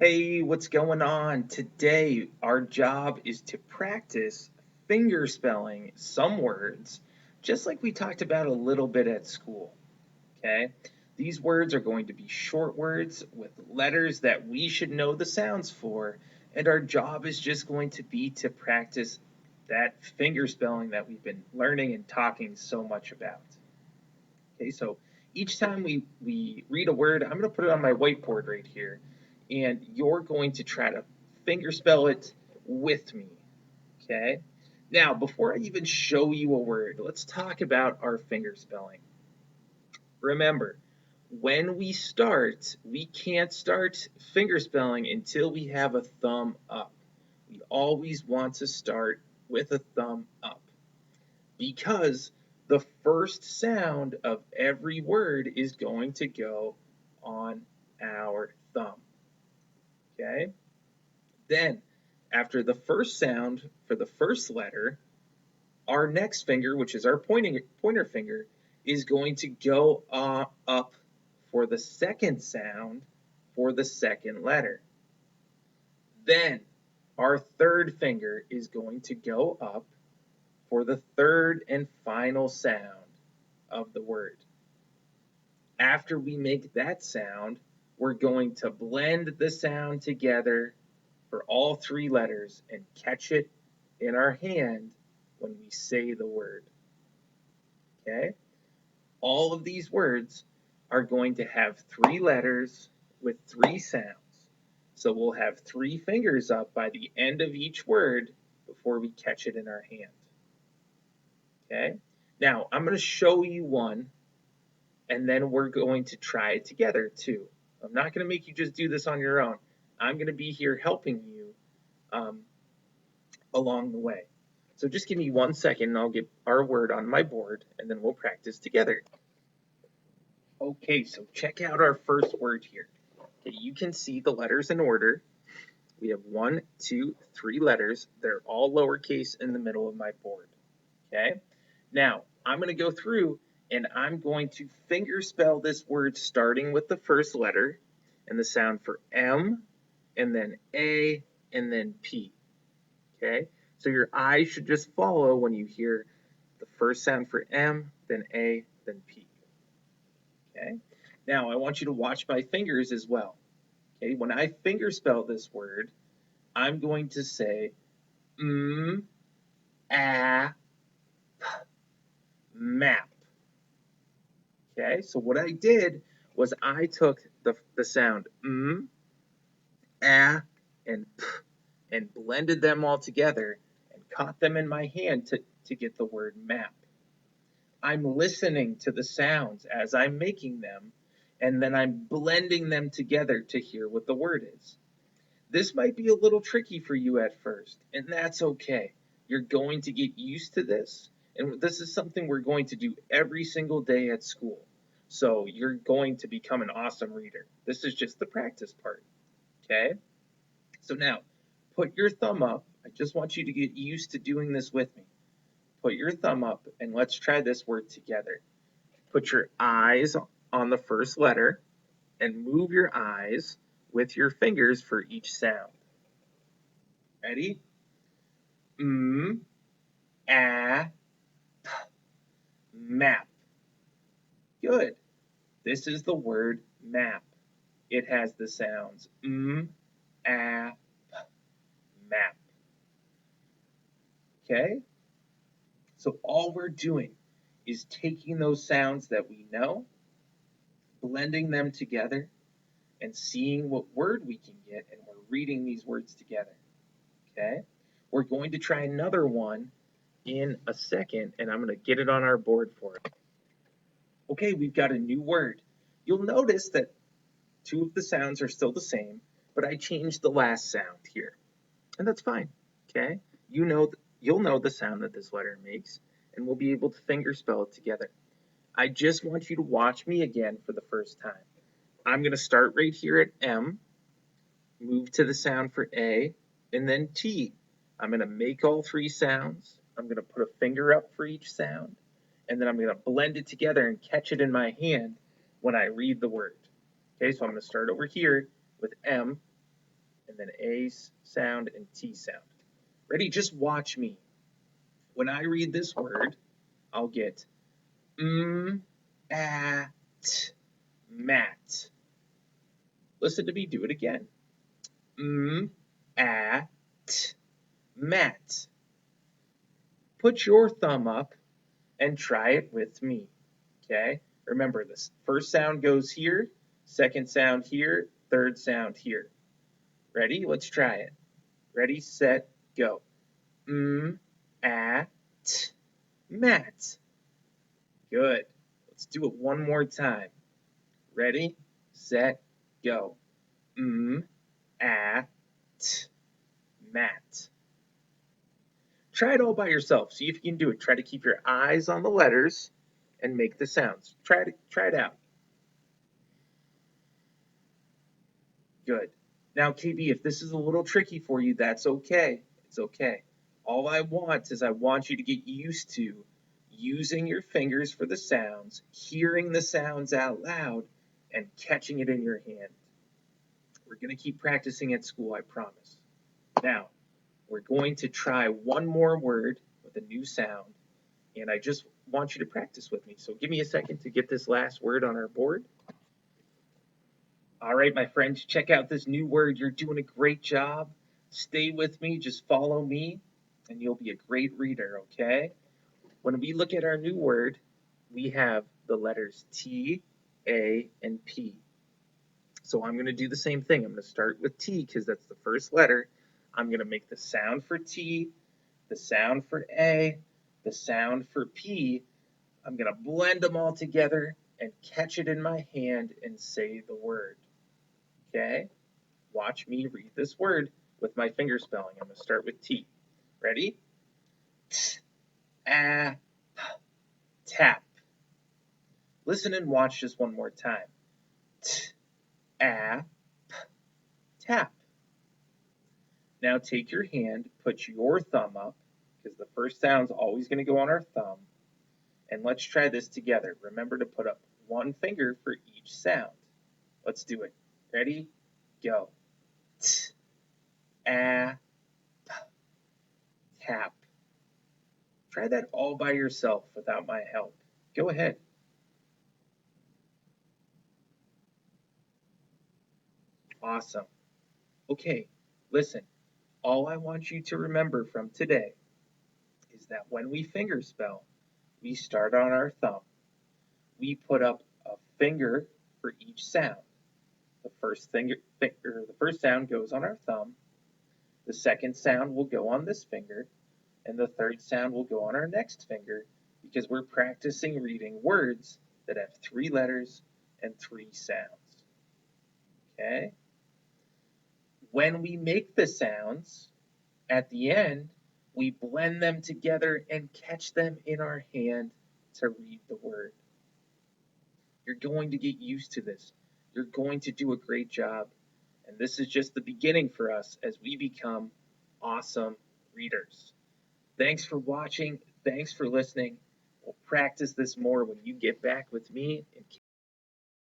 Hey, what's going on? Today, our job is to practice finger spelling some words, just like we talked about a little bit at school. Okay? These words are going to be short words with letters that we should know the sounds for, and our job is just going to be to practice that finger spelling that we've been learning and talking so much about. Okay, so each time we read a word, I'm going to put it on my whiteboard right here, and you're going to try to finger spell it with me. Okay? Now, before I even show you a word, let's talk about our finger spelling. Remember, when we start, we can't start finger spelling until we have a thumb up. We always want to start with a thumb up because the first sound of every word is going to go on our thumb. Okay? Then, after the first sound for the first letter, our next finger, which is our pointer finger, is going to go up for the second sound for the second letter. Then, our third finger is going to go up for the third and final sound of the word. After we make that sound, we're going to blend the sound together for all three letters and catch it in our hand when we say the word. Okay? All of these words are going to have three letters with three sounds. So we'll have three fingers up by the end of each word before we catch it in our hand. Okay? Now, I'm going to show you one and then we're going to try it together too. I'm not going to make you just do this on your own. I'm going to be here helping you um, along the way. So just give me 1 second and I'll get our word on my board and then we'll practice together. Okay, so check out our first word here. Okay, you can see the letters in order. We have one, two, three letters. They're all lowercase in the middle of my board. Okay, now I'm going to go through and I'm going to finger spell this word starting with the first letter and the sound for M and then A and then P. Okay, so your eyes should just follow when you hear the first sound for M, then A, then P. Okay, now I want you to watch my fingers as well. Okay, when I finger spell this word, I'm going to say a, map. Okay, so what I did was I took the sound a, and p and blended them all together and caught them in my hand to get the word map. I'm listening to the sounds as I'm making them, and then I'm blending them together to hear what the word is. This might be a little tricky for you at first, and that's okay. You're going to get used to this, and this is something we're going to do every single day at school. So you're going to become an awesome reader. This is just the practice part, okay? So now, put your thumb up. I just want you to get used to doing this with me. Put your thumb up, and let's try this word together. Put your eyes on the first letter, and move your eyes with your fingers for each sound. Ready? M, a, map. Good. This is the word map. It has the sounds a, map. Okay? So all we're doing is taking those sounds that we know, blending them together, and seeing what word we can get, and we're reading these words together. Okay? We're going to try another one in a second, and I'm going to get it on our board for it. Okay, we've got a new word. You'll notice that two of the sounds are still the same, but I changed the last sound here. And that's fine. Okay? You'll know the sound that this letter makes, and we'll be able to finger spell it together. I just want you to watch me again for the first time. I'm going to start right here at M, move to the sound for A, and then T. I'm going to make all three sounds. I'm going to put a finger up for each sound, and then I'm going to blend it together and catch it in my hand when I read the word. Okay, so I'm going to start over here with M, and then A sound and T sound. Ready? Just watch me. When I read this word, I'll get at, mat. Listen to me do it again. At, mat. Put your thumb up and try it with me. Okay? Remember, this first sound goes here, second sound here, third sound here. Ready? Let's try it. Ready, set, go. At, mat. Good. Let's do it one more time. Ready, set, go. At, mat. Try it all by yourself. See if you can do it. Try to keep your eyes on the letters and make the sounds. Try it out. Good. Now, KB, if this is a little tricky for you, that's okay. It's okay. All I want is I want you to get used to using your fingers for the sounds, hearing the sounds out loud, and catching it in your hand. We're going to keep practicing at school, I promise. Now, we're going to try one more word with a new sound, and I just want you to practice with me. So give me a second to get this last word on our board. All right, my friends, check out this new word. You're doing a great job. Stay with me, just follow me, and you'll be a great reader, okay? When we look at our new word, we have the letters T, A, and P. So I'm going to do the same thing. I'm going to start with T because that's the first letter. I'm going to make the sound for T, the sound for A, the sound for P. I'm going to blend them all together and catch it in my hand and say the word. Okay? Watch me read this word with my finger spelling. I'm going to start with T. Ready? T, a, p, tap. Listen and watch just one more time. T, a, p, tap. Now take your hand, put your thumb up, because the first sound's always going to go on our thumb, and let's try this together. Remember to put up one finger for each sound. Let's do it. Ready? Go. T, a, p, tap. Try that all by yourself without my help. Go ahead. Awesome. Okay, listen. All I want you to remember from today is that when we finger spell, we start on our thumb. We put up a finger for each sound. The first sound goes on our thumb. The second sound will go on this finger, and the third sound will go on our next finger because we're practicing reading words that have 3 letters and 3 sounds. Okay? When we make the sounds, at the end, we blend them together and catch them in our hand to read the word. You're going to get used to this. You're going to do a great job. And this is just the beginning for us as we become awesome readers. Thanks for watching. Thanks for listening. We'll practice this more when you get back with me in